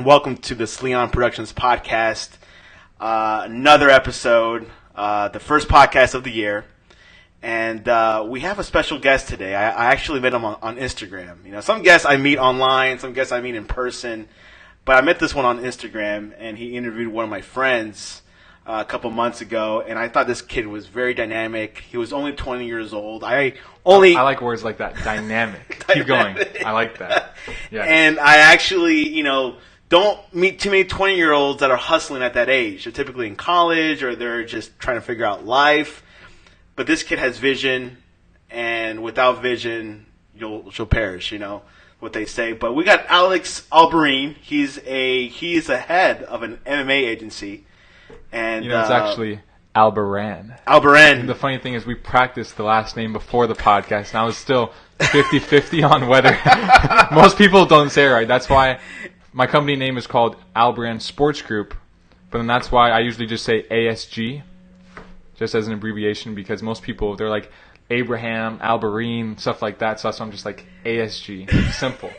and welcome to the Sleon Productions podcast. Another episode, the first podcast of the year, and we have a special guest today. I actually met him on Instagram. You know, some guests I meet online, some guests I meet in person, but I met this one on Instagram, and he interviewed one of my friends a couple months ago, and I thought this kid was very dynamic. He was only 20 years old. I like words like that. Dynamic. Keep going. I like that. Yeah. And I actually, don't meet too many 20-year-olds that are hustling at that age. They're typically in college or they're just trying to figure out life. But this kid has vision, and without vision, you'll perish, what they say. But we got Alex Albarran. He's a head of an MMA agency. And it's actually Albarran. Albarran. And the funny thing is we practiced the last name before the podcast, and I was still 50-50 on whether most people don't say it right. That's why my company name is called Albarran Sports Group, but then that's why I usually just say ASG, just as an abbreviation, because most people, they're like Abraham, Albarran, stuff like that, so that's why I'm just like ASG. Simple.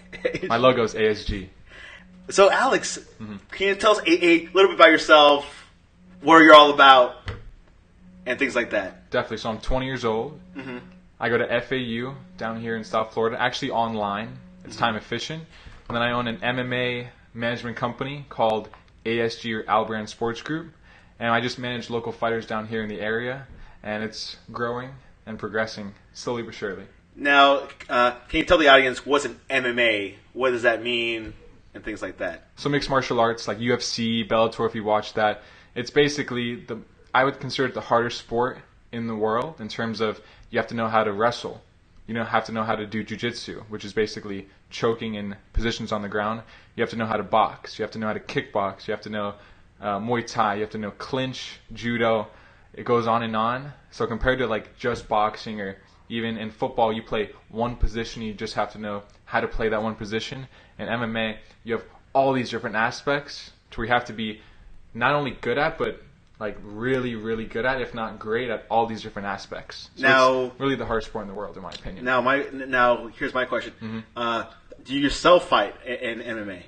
My logo is ASG. So, Alex, Can you tell us a little bit about yourself, what you're all about, and things like that? Definitely. So I'm 20 years old. Mm-hmm. I go to FAU down here in South Florida, actually online. It's time efficient. And then I own an MMA management company called ASG, or Albarran Sports Group. And I just manage local fighters down here in the area. And it's growing and progressing slowly but surely. Now, can you tell the audience what's an MMA? What does that mean? And things like that. So mixed martial arts, like UFC, Bellator, if you watch that, it's basically, I would consider it the hardest sport in the world in terms of you have to know how to wrestle. You have to know how to do jiu-jitsu, which is basically choking in positions on the ground. You have to know how to box. You have to know how to kickbox. You have to know Muay Thai. You have to know clinch, judo. It goes on and on. So compared to like just boxing, or even in football, you play one position. You just have to know how to play that one position. In MMA, you have all these different aspects to where you have to be not only good at, but like really, really good at, if not great at, all these different aspects. So now, it's really the hardest sport in the world, in my opinion. Now, here's my question: do you yourself fight in MMA?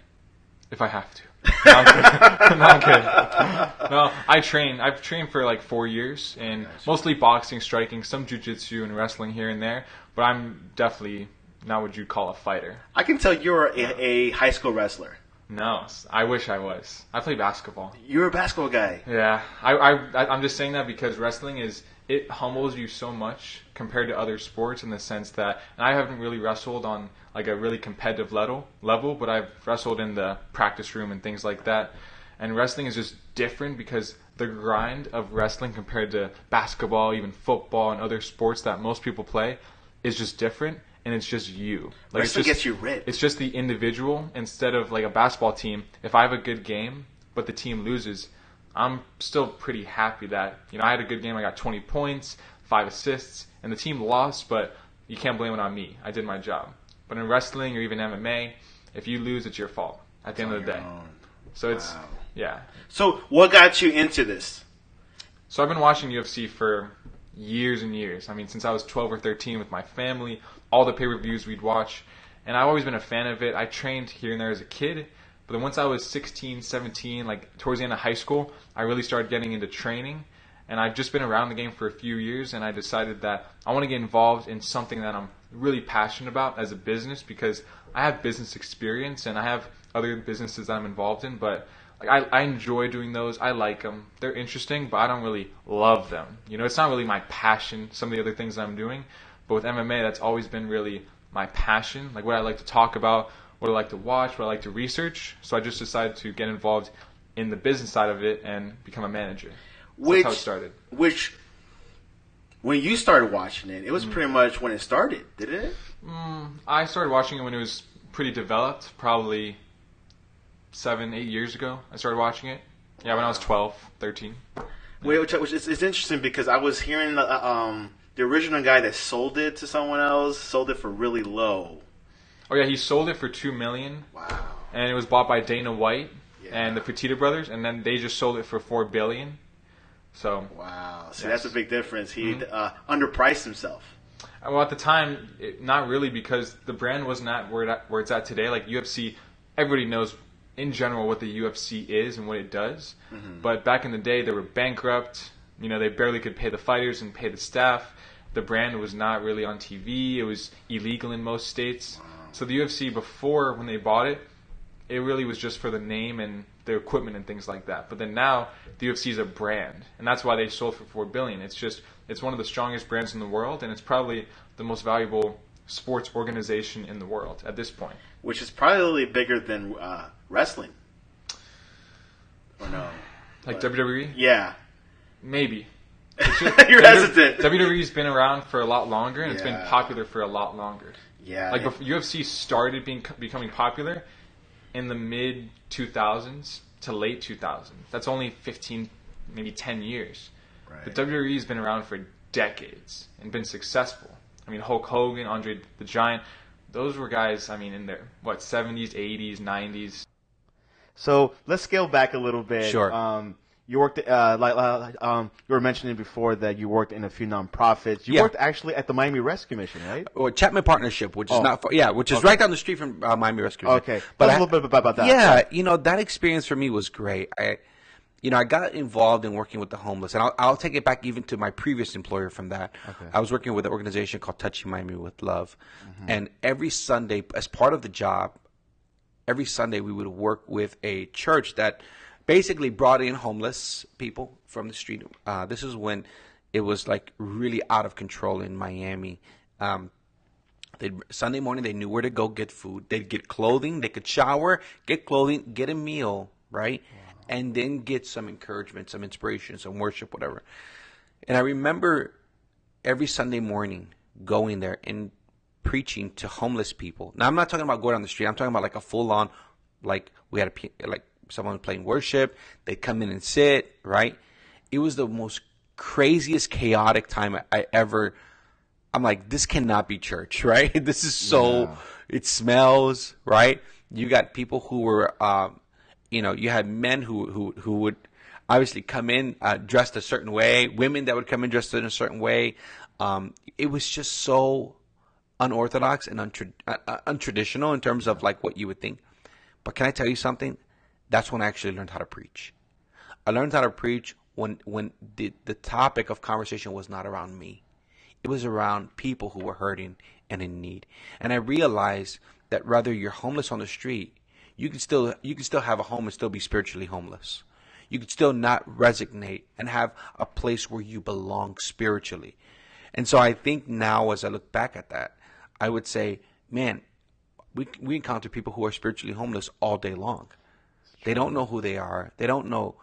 If I have to. No, I'm kidding. No, I train. I've trained for like 4 years, and mostly boxing, striking, some jiu-jitsu and wrestling here and there. But I'm definitely not what you'd call a fighter. I can tell you're a high school wrestler. No, I wish I was. I play basketball. You're a basketball guy. Yeah, I'm just saying that because wrestling it humbles you so much compared to other sports, in the sense that, and I haven't really wrestled on like a really competitive level, but I've wrestled in the practice room and things like that. And wrestling is just different because the grind of wrestling compared to basketball, even football and other sports that most people play, is just different. And it's just you. Like, wrestling gets you ripped. It's just the individual instead of like a basketball team. If I have a good game, but the team loses, I'm still pretty happy that, I had a good game. I got 20 points, 5 assists, and the team lost, but you can't blame it on me. I did my job. But in wrestling or even MMA, if you lose, it's your fault at the end of the day. So it's, yeah. So what got you into this? So I've been watching UFC for years and years. I mean, since I was 12 or 13 with my family, all the pay-per-views we'd watch, and I've always been a fan of it. I trained here and there as a kid, but then once I was 16, 17, like towards the end of high school, I really started getting into training, and I've just been around the game for a few years, and I decided that I want to get involved in something that I'm really passionate about as a business, because I have business experience and I have other businesses that I'm involved in, but I enjoy doing those. I like them. They're interesting, but I don't really love them. It's not really my passion, some of the other things that I'm doing. But with MMA, that's always been really my passion, like what I like to talk about, what I like to watch, what I like to research. So I just decided to get involved in the business side of it and become a manager. So that's how it started. When you started watching it, it was pretty much when it started, didn't it? I started watching it when it was pretty developed, probably 7, 8 years ago. I started watching it. Yeah, when I was 12, 13. Which is interesting because I was hearing the original guy that sold it to someone else sold it for really low. Oh yeah, he sold it for $2 million. Wow. And it was bought by Dana White and the Fertitta brothers, and then they just sold it for $4 billion. So. Wow. See, that's a big difference. He underpriced himself. Well, at the time, not really, because the brand was not where it's at today. Like UFC, everybody knows in general what the UFC is and what it does. But back in the day, they were bankrupt. They barely could pay the fighters and pay the staff. The brand was not really on TV. It was illegal in most states. So the UFC, before, when they bought it, it really was just for the name and the equipment and things like that. But then now, the UFC is a brand. And that's why they sold for $4 billion. It's one of the strongest brands in the world, and it's probably the most valuable sports organization in the world at this point. Which is probably bigger than wrestling. Or no? Like WWE? Yeah. Maybe. You're hesitant. WWE's been around for a lot longer, and it's been popular for a lot longer. Yeah. Like UFC started becoming popular in the mid 2000s to late 2000s. That's only 15, maybe 10 years. Right. The WWE's been around for decades and been successful. I mean, Hulk Hogan, Andre the Giant, those were guys, in their, 70s, 80s, 90s. So let's scale back a little bit. Sure. You worked, you were mentioning before that you worked in a few nonprofits. You worked actually at the Miami Rescue Mission, right? Or Chapman Partnership, which is not far, which is right down the street from Miami Rescue Mission. Okay. But a little bit about that. Yeah, that experience for me was great. I got involved in working with the homeless, and I'll take it back even to my previous employer from that. Okay. I was working with an organization called Touching Miami with Love, and every Sunday, as part of the job, every Sunday we would work with a church that basically brought in homeless people from the street. This is when it was like really out of control in Miami. Sunday morning, they knew where to go get food. They'd get clothing. They could shower, get clothing, get a meal, right? Wow. And then get some encouragement, some inspiration, some worship, whatever. And I remember every Sunday morning going there and preaching to homeless people. Now, I'm not talking about going down the street. I'm talking about like a full-on, like we had someone playing worship. They'd come in and sit, right? It was the most craziest, chaotic time I'm like, this cannot be church, right? This is it smells, right? You got people who were, you had men who would obviously come in dressed a certain way, women that would come in dressed in a certain way. It was just so unorthodox and untraditional in terms of like what you would think. But can I tell you something? That's when I actually learned how to preach. I learned how to preach when the topic of conversation was not around me. It was around people who were hurting and in need. And I realized that whether you're homeless on the street, you can still have a home and still be spiritually homeless. You can still not resonate and have a place where you belong spiritually. And so I think now, as I look back at that, I would say, man, we encounter people who are spiritually homeless all day long. They don't know who they are. They don't know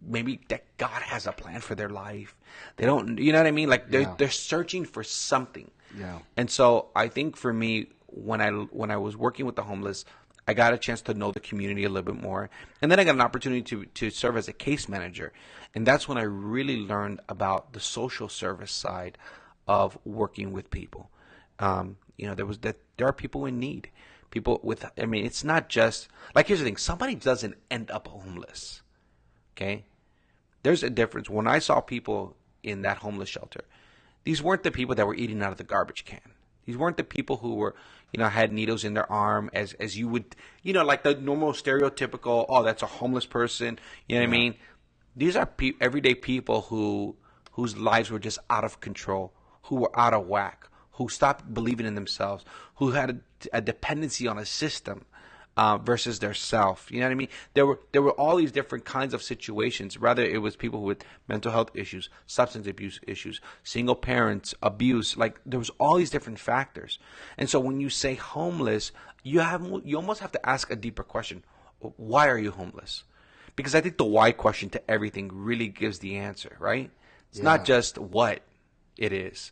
maybe that God has a plan for their life. They don't, you know what I mean? Like they're searching for something. Yeah. And so I think for me, when I was working with the homeless, I got a chance to know the community a little bit more. And then I got an opportunity to serve as a case manager. And that's when I really learned about the social service side of working with people. There are people in need. People with, it's not just, like, here's the thing. Somebody doesn't end up homeless, okay? There's a difference. When I saw people in that homeless shelter, these weren't the people that were eating out of the garbage can. These weren't the people who were, had needles in their arm as you would, like the normal stereotypical, oh, that's a homeless person. You know what I mean? These are everyday people whose lives were just out of control, who were out of whack, who stopped believing in themselves, who had a dependency on a system versus their self. You know what I mean? There were all these different kinds of situations. Rather, it was people with mental health issues, substance abuse issues, single parents, abuse. Like, there was all these different factors. And so when you say homeless, you almost have to ask a deeper question. Why are you homeless? Because I think the why question to everything really gives the answer, right? It's not just what it is,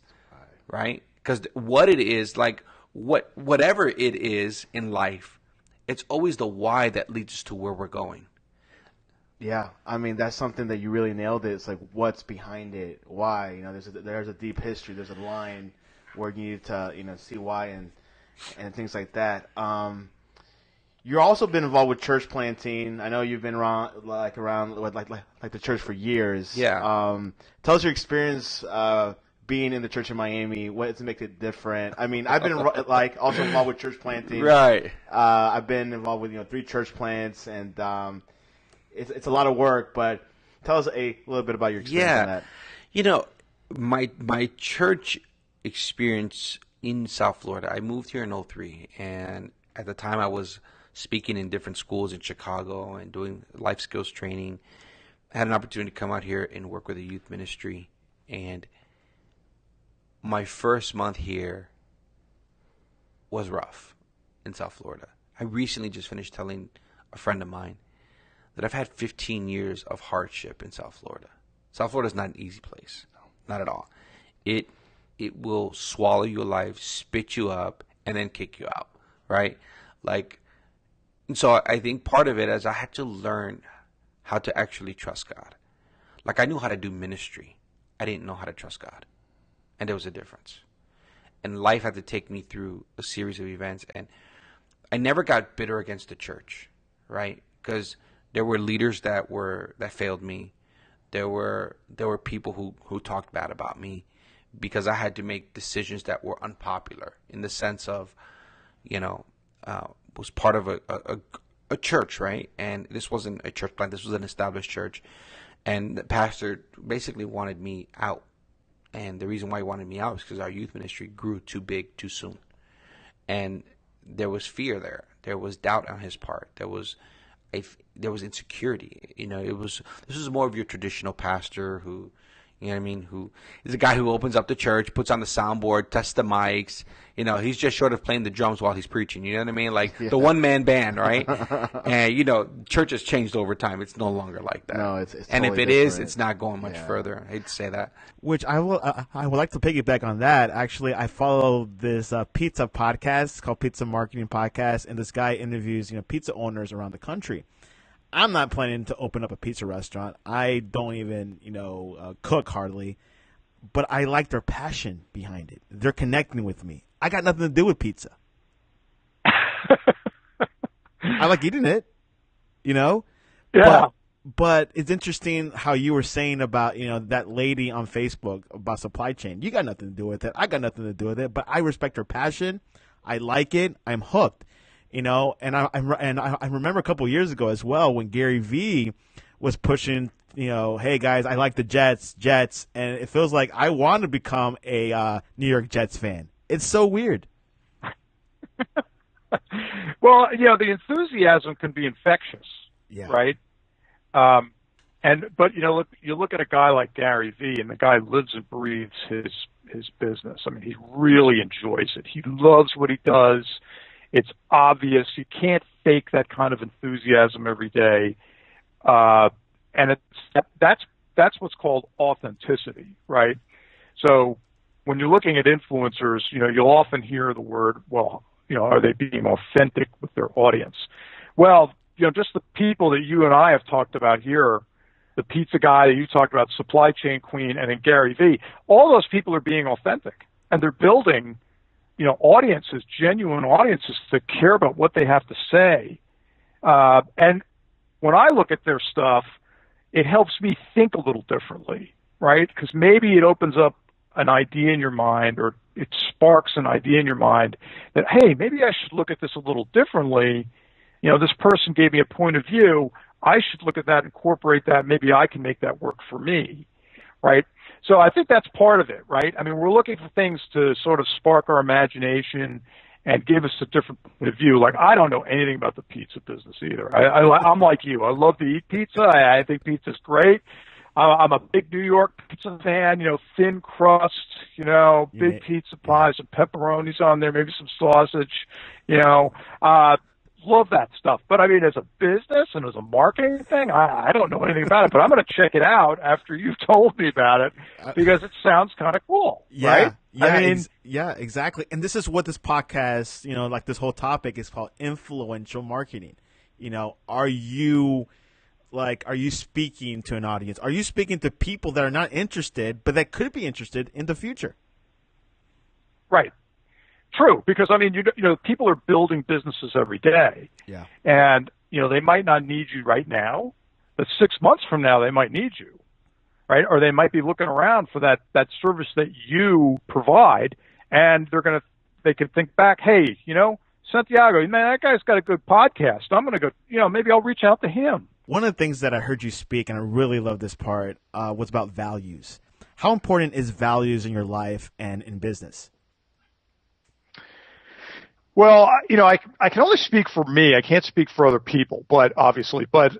right? Because what it is, like whatever it is in life, it's always the why that leads us to where we're going. Yeah, that's something that you really nailed it. It's like, what's behind it? Why? There's a deep history. There's a line where you need to, see why and things like that. You've also been involved with church planting. I know you've been around like the church for years. Yeah. Tell us your experience being in the church in Miami, what makes it different? I mean, I've been like also involved with church planting. Right. I've been involved with 3 church plants, and it's a lot of work. But tell us a little bit about your experience in that. You know, my church experience in South Florida. I moved here in 2003, and at the time I was speaking in different schools in Chicago and doing life skills training. I had an opportunity to come out here and work with a youth ministry, and my first month here was rough in South Florida. I recently just finished telling a friend of mine that I've had 15 years of hardship in South Florida. South Florida is not an easy place. Not at all. It will swallow you alive, spit you up, and then kick you out, right? And so I think part of it is I had to learn how to actually trust God. Like, I knew how to do ministry. I didn't know how to trust God. And there was a difference. And life had to take me through a series of events. And I never got bitter against the church, right? Because there were leaders that failed me. There were people who talked bad about me because I had to make decisions that were unpopular in the sense of, was part of a church, right? And this wasn't a church plant. This was an established church. And the pastor basically wanted me out. And the reason why he wanted me out was because our youth ministry grew too big too soon. And there was fear there. There was doubt on his part. There was insecurity. This was more of your traditional pastor who, who is a guy who opens up the church, puts on the soundboard, tests the mics. He's just short of playing the drums while he's preaching. You know what I mean? Like the one-man band, right? And, church has changed over time. It's no longer like that. No, it's and totally if it different. is, it's not going much further. I hate to say that. Which I would like to piggyback on that. Actually, I follow this pizza podcast called Pizza Marketing Podcast, and this guy interviews pizza owners around the country. I'm not planning to open up a pizza restaurant. I don't even cook hardly, but I like their passion behind it. They're connecting with me. I got nothing to do with pizza. I like eating it, Yeah. But it's interesting how you were saying about, that lady on Facebook about supply chain. You got nothing to do with it. I got nothing to do with it, but I respect her passion. I like it. I'm hooked, and I remember a couple of years ago as well when Gary Vee was pushing, hey guys, I like the Jets, and it feels like I want to become a New York Jets fan. It's so weird. Well, the enthusiasm can be infectious, right? But you look at a guy like Gary Vee, and the guy lives and breathes his business. I mean, he really enjoys it. He loves what he does. It's obvious. You can't fake that kind of enthusiasm every day. And that's what's called authenticity, right? So when you're looking at influencers, you'll often hear the word, are they being authentic with their audience? Well, just the people that you and I have talked about here, the pizza guy that you talked about, supply chain queen, and then Gary Vee, all those people are being authentic, and they're building, audiences, genuine audiences that care about what they have to say. And when I look at their stuff, it helps me think a little differently, right? Because maybe it opens up an idea in your mind, or it sparks an idea in your mind that, hey, maybe I should look at this a little differently. This person gave me a point of view. I should look at that, incorporate that. Maybe I can make that work for me, right? So I think that's part of it, right? I mean, we're looking for things to sort of spark our imagination and give us a different point of view. Like, I don't know anything about the pizza business either. I'm like you. I love to eat pizza. I think pizza's great. I'm a big New York pizza fan, thin crust, big pizza pies and pepperonis on there, maybe some sausage, love that stuff. But I mean, as a business and as a marketing thing, I don't know anything about it, but I'm going to check it out after you've told me about it because it sounds kind of cool. Right? Yeah, exactly. And this is what this podcast, like this whole topic is called influential marketing. Are you speaking to an audience? Are you speaking to people that are not interested, but that could be interested in the future? Right. True, because I mean, people are building businesses every day. Yeah. And they might not need you right now, but 6 months from now they might need you. right? Or they might be looking around for that service that you provide, and they could think back, hey, Santiago, man, that guy's got a good podcast. I'm going to go, maybe I'll reach out to him. One of the things that I heard you speak, and I really love this part, was about values. How important is values in your life and in business? Well, I can only speak for me. I can't speak for other people, obviously. But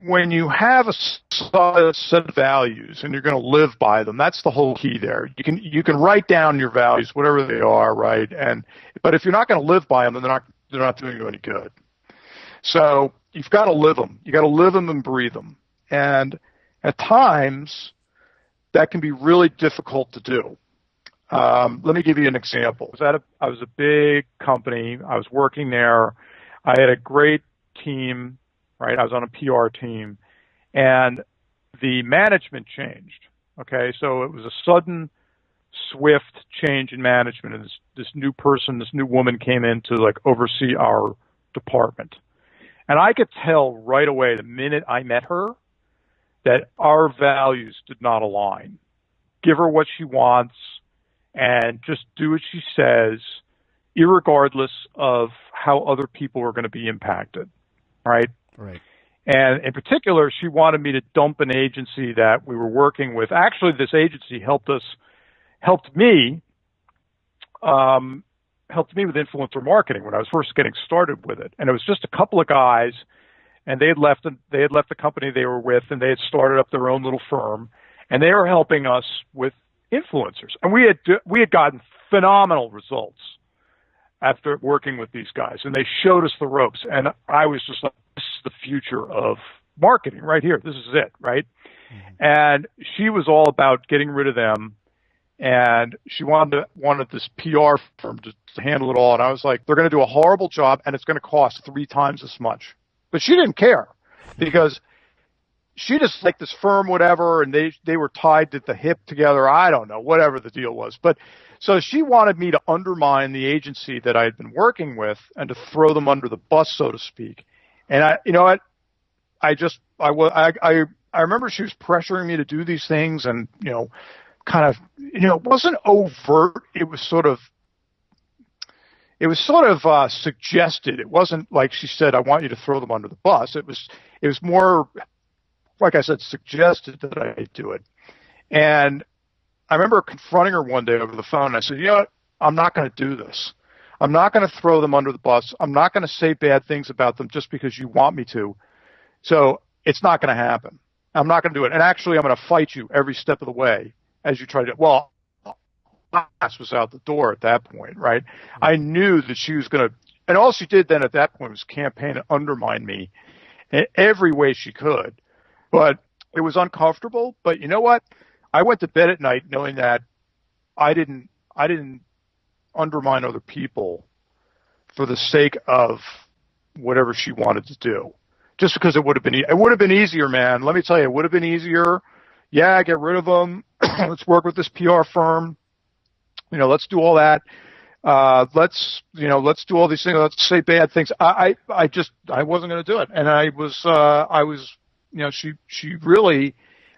when you have a solid set of values and you're going to live by them, that's the whole key there. You can write down your values, whatever they are, right? But if you're not going to live by them, then they're not doing you any good. So you've got to live them. You got to live them and breathe them. And at times, that can be really difficult to do. Let me give you an example. I was a big company. I was working there. I had a great team, right? I was on a PR team, and the management changed. Okay, so it was a sudden, swift change in management, and this new woman came in to oversee our department. And I could tell right away the minute I met her that our values did not align. Give her what she wants and just do what she says, irregardless of how other people are going to be impacted, right? Right. And in particular, she wanted me to dump an agency that we were working with. Actually, this agency helped me with influencer marketing when I was first getting started with it. And it was just a couple of guys, and they had left the company they were with, and they had started up their own little firm, and they were helping us with influencers. And we had gotten phenomenal results after working with these guys, and they showed us the ropes. And I was just like, this is the future of marketing right here. This is it, right? Mm-hmm. And she was all about getting rid of them, and she wanted this PR firm to handle it all. And I was like, they're going to do a horrible job, and it's going to cost 3 times as much. But she didn't care, because she just liked this firm, whatever, and they were tied at the hip together. I don't know, whatever the deal was. But so she wanted me to undermine the agency that I had been working with and to throw them under the bus, so to speak. And I remember she was pressuring me to do these things, and it wasn't overt. It was sort of suggested. It wasn't like she said, "I want you to throw them under the bus." It was more, like I said, suggested that I do it. And I remember confronting her one day over the phone. And I said, "You know what? I'm not going to do this. I'm not going to throw them under the bus. I'm not going to say bad things about them just because you want me to. So it's not going to happen. I'm not going to do it. And actually, I'm going to fight you every step of the way as you try to." Well, class was out the door at that point, right? I knew that she was going to, and all she did then at that point was campaign to undermine me in every way she could. But it was uncomfortable. But you know what? I went to bed at night knowing that I didn't undermine other people for the sake of whatever she wanted to do. Just because it would have been easier, man. Let me tell you, it would have been easier. Yeah, get rid of them. Let's work with this PR firm. Let's do all that. Let's do all these things. Let's say bad things. I wasn't going to do it. And I was, she really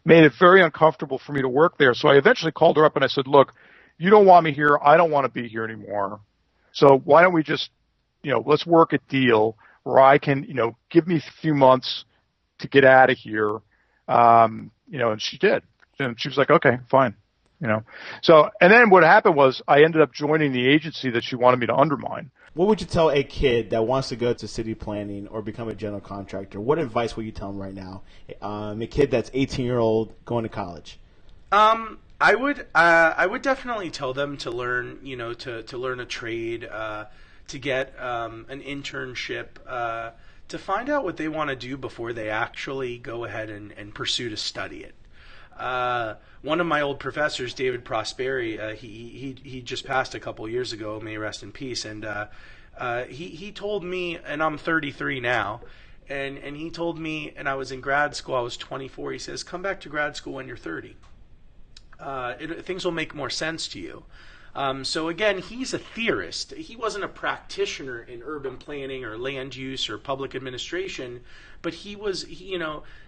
made it very uncomfortable for me to work there. So I eventually called her up and I said, "Look, you don't want me here. I don't want to be here anymore. So why don't we just, let's work a deal where I can, give me a few months to get out of here." And she did. And she was like, "Okay, fine." So, and then what happened was I ended up joining the agency that she wanted me to undermine. What would you tell a kid that wants to go to city planning or become a general contractor? What advice would you tell them right now? A kid that's 18-year-old going to college. I would definitely tell them to learn, to learn a trade, to get an internship, to find out what they want to do before they actually go ahead and pursue to study it. One of my old professors, David Prosperi, he just passed a couple years ago, may rest in peace, and he told me, and I'm 33 now, and he told me, and I was in grad school, I was 24, he says, "Come back to grad school when you're 30. Things will make more sense to you." So again, he's a theorist. He wasn't a practitioner in urban planning or land use or public administration, but he was,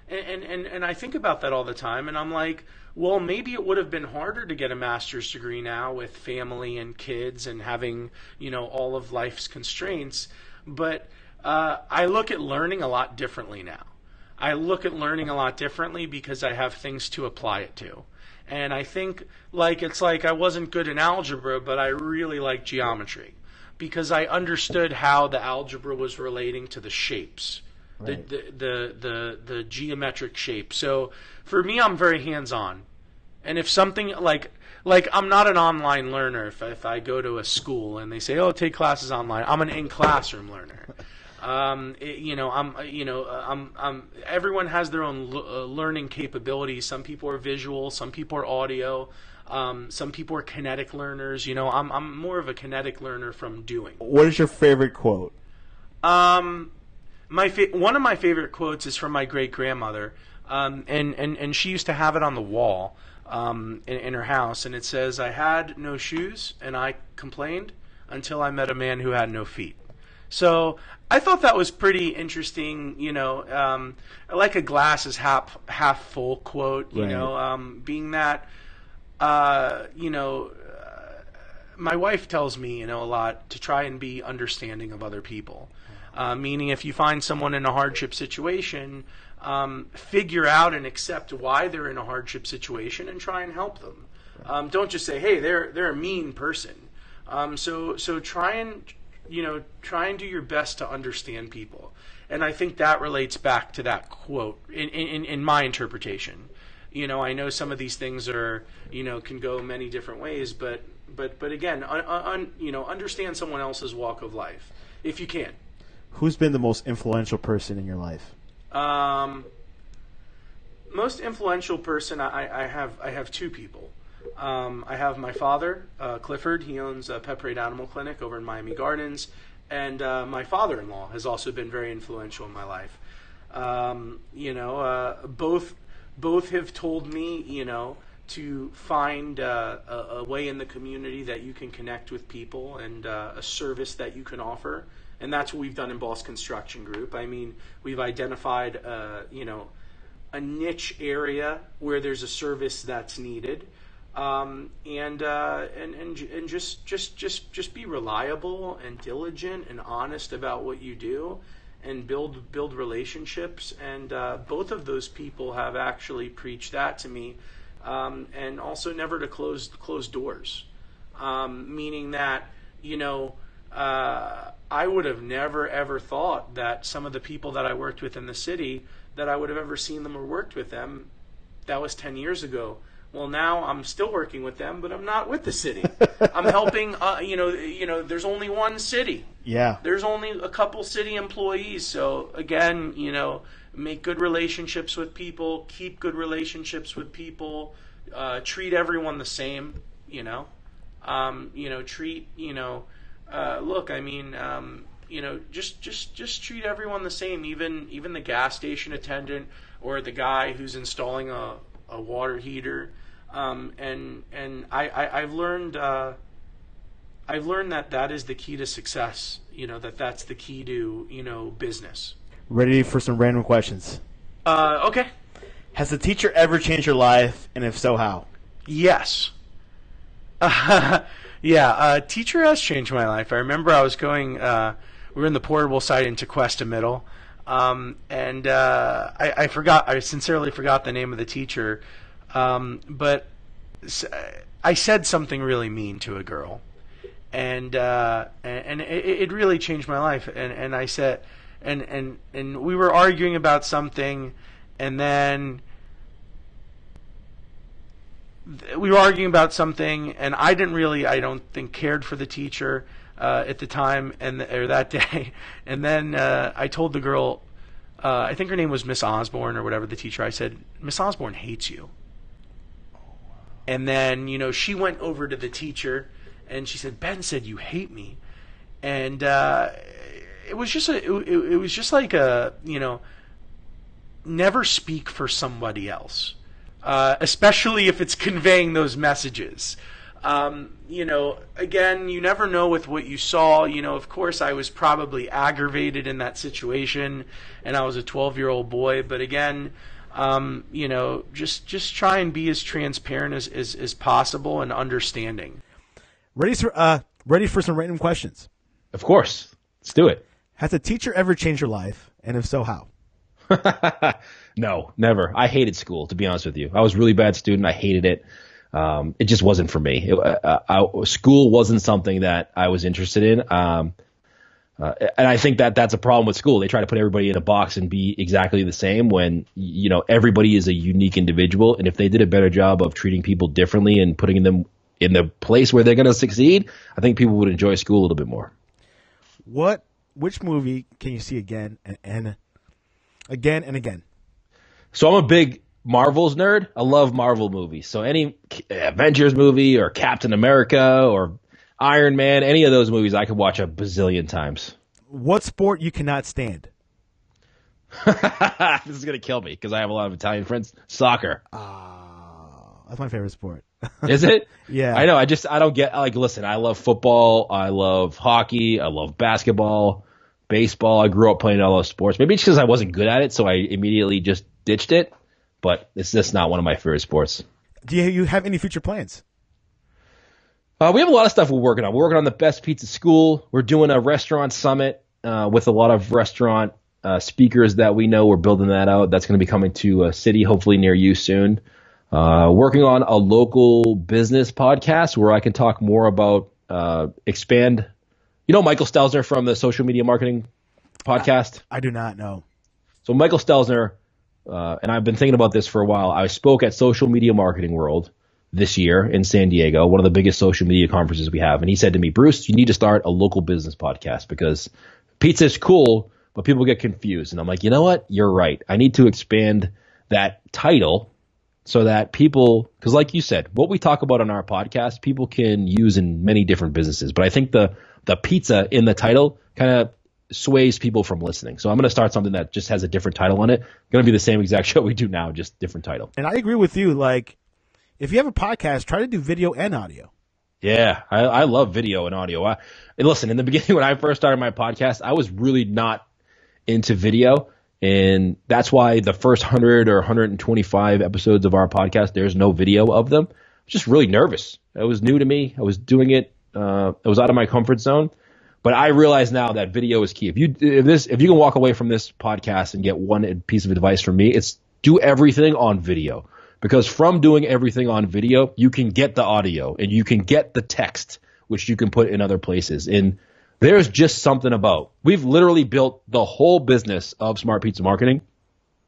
and I think about that all the time, and I'm like, well, maybe it would have been harder to get a master's degree now with family and kids and having, all of life's constraints. But I look at learning a lot differently now. I look at learning a lot differently because I have things to apply it to. And I think it's like I wasn't good in algebra, but I really like geometry because I understood how the algebra was relating to the shapes. Right. The geometric shape. So for me, I'm very hands-on. And if something like I'm not an online learner. If I go to a school and they say, "Oh, take classes online," I'm an in-classroom learner. Everyone has their own learning capabilities. Some people are visual, some people are audio, some people are kinetic learners. I'm more of a kinetic learner from doing. What is your favorite quote? One of my favorite quotes is from my great grandmother, and she used to have it on the wall in her house, and it says, "I had no shoes, and I complained until I met a man who had no feet." So I thought that was pretty interesting. Like a glass is half full quote. Being that, my wife tells me, a lot to try and be understanding of other people. Meaning, if you find someone in a hardship situation, figure out and accept why they're in a hardship situation and try and help them. Don't just say, "Hey, they're a mean person." So try and do your best to understand people. And I think that relates back to that quote in my interpretation. I know some of these things are, can go many different ways, but again, understand someone else's walk of life if you can. Who's been the most influential person in your life? Most influential person, I have two people. I have my father, Clifford. He owns a pet parade animal clinic over in Miami Gardens, and my father-in-law has also been very influential in my life. Both have told me, to find a way in the community that you can connect with people and a service that you can offer, and that's what we've done in Boss Construction Group. I mean, we've identified, a niche area where there's a service that's needed. And just be reliable and diligent and honest about what you do, and build relationships. And both of those people have actually preached that to me, and also never to close doors. Meaning that I would have never ever thought that some of the people that I worked with in the city, that I would have ever seen them or worked with them. That was 10 years ago. Well, now I'm still working with them, but I'm not with the city. I'm helping. There's only one city. Yeah. There's only a couple city employees. So again, make good relationships with people. Keep good relationships with people. Treat everyone the same. Treat. Look, I mean, just treat everyone the same. Even the gas station attendant or the guy who's installing a water heater, and I've learned that is the key to success. That's the key to business. Ready for some random questions? Okay. Has a teacher ever changed your life, and if so, how? Yes. Yeah, teacher has changed my life. I remember I was going. We were in the portable site in Tequesta Middle. And I forgot. I sincerely forgot the name of the teacher, but I said something really mean to a girl, and it really changed my life. And I said, and we were arguing about something, and then we were arguing about something, and I don't think, cared for the teacher at the time or that day. And then I told the girl, I think her name was Miss Osborne or whatever, the teacher. I said, "Miss Osborne hates you." And then, she went over to the teacher and she said, "Ben said you hate me." And it was just like never speak for somebody else. Especially if it's conveying those messages. Again, you never know with what you saw. Of course, I was probably aggravated in that situation, and I was a 12-year-old boy. But again, just try and be as transparent as possible and understanding. Ready for some random questions? Of course. Let's do it. Has a teacher ever changed your life? And if so, how? No, never. I hated school, to be honest with you. I was a really bad student. I hated it. It just wasn't for me. School wasn't something that I was interested in. And I think that's a problem with school. They try to put everybody in a box and be exactly the same when, everybody is a unique individual. And if they did a better job of treating people differently and putting them in the place where they're going to succeed, I think people would enjoy school a little bit more. Which movie can you see again and again? So I'm a big Marvel's nerd. I love Marvel movies. So any Avengers movie or Captain America or Iron Man, any of those movies I could watch a bazillion times. What sport you cannot stand? This is going to kill me because I have a lot of Italian friends. Soccer. That's my favorite sport. Is it? Yeah. I know. I don't get, listen, I love football. I love hockey. I love basketball, baseball. I grew up playing all those sports. Maybe it's because I wasn't good at it, so I immediately just ditched it. But it's just not one of my favorite sports. Do you have any future plans? We have a lot of stuff we're working on. We're working on the Best Pizza School. We're doing a restaurant summit with a lot of restaurant speakers that we know. We're building that out. That's going to be coming to a city, hopefully near you soon. Working on a local business podcast where I can talk more about expand. Michael Stelzner from the Social Media Marketing podcast? I do not know. So Michael Stelzner, and I've been thinking about this for a while. I spoke at Social Media Marketing World this year in San Diego, one of the biggest social media conferences we have. And he said to me, Bruce, you need to start a local business podcast because pizza is cool, but people get confused. And I'm like, you know what? You're right. I need to expand that title so that people, because like you said, what we talk about on our podcast, people can use in many different businesses. But I think the pizza in the title kind of sways people from listening. So I'm going to start something that just has a different title on it. Going to be the same exact show we do now, just different title. And I agree with you. Like, if you have a podcast, try to do video and audio. Yeah, I love video and audio. And listen, in the beginning when I first started my podcast, I was really not into video. And that's why the first 100 or 125 episodes of our podcast, there's no video of them. I was just really nervous. It was new to me. I was doing it. It was out of my comfort zone. But I realize now that video is key. If you can walk away from this podcast and get one piece of advice from me, it's do everything on video. Because from doing everything on video, you can get the audio and you can get the text, which you can put in other places. And there's just something about, we've literally built the whole business of Smart Pizza Marketing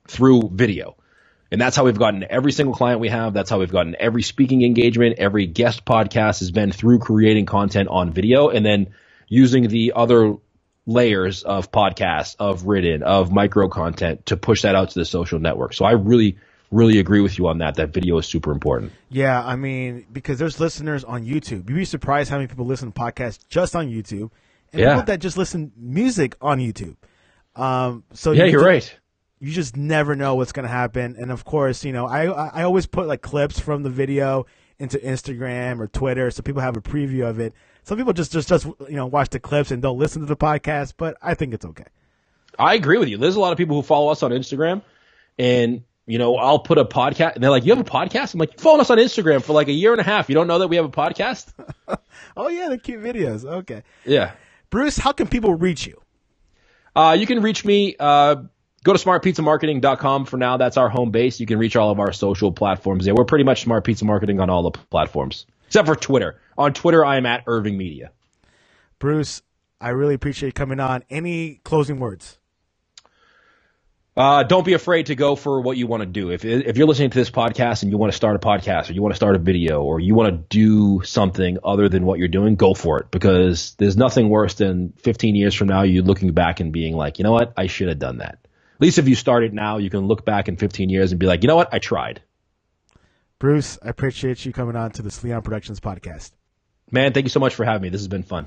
through video. And that's how we've gotten every single client we have. That's how we've gotten every speaking engagement. Every guest podcast has been through creating content on video and then using the other layers of podcasts, of written, of micro content to push that out to the social network. So I really agree with you on that video is super important. Yeah, I mean, because there's listeners on YouTube. You'd be surprised how many people listen to podcasts just on YouTube. And people that just listen music on YouTube. So yeah, you're right. You just never know what's going to happen. And of course, I always put like clips from the video into Instagram or Twitter so people have a preview of it. Some people just watch the clips and don't listen to the podcast, but I think it's okay. I agree with you. There's a lot of people who follow us on Instagram and I'll put a podcast and they're like, you have a podcast? I'm like, you followed us on Instagram for like a year and a half. You don't know that we have a podcast? Oh yeah, the cute videos. Okay. Yeah. Bruce, how can people reach you? You can reach me. Go to smartpizzamarketing.com for now. That's our home base. You can reach all of our social platforms there. We're pretty much Smart Pizza Marketing on all the platforms, except for Twitter. On Twitter, I am at Irving Media. Bruce, I really appreciate you coming on. Any closing words? Don't be afraid to go for what you want to do. If you're listening to this podcast and you want to start a podcast or you want to start a video or you want to do something other than what you're doing, go for it because there's nothing worse than 15 years from now you looking back and being like, you know what, I should have done that. At least if you start it now, you can look back in 15 years and be like, you know what, I tried. Bruce, I appreciate you coming on to the Sleon Productions podcast. Man, thank you so much for having me. This has been fun.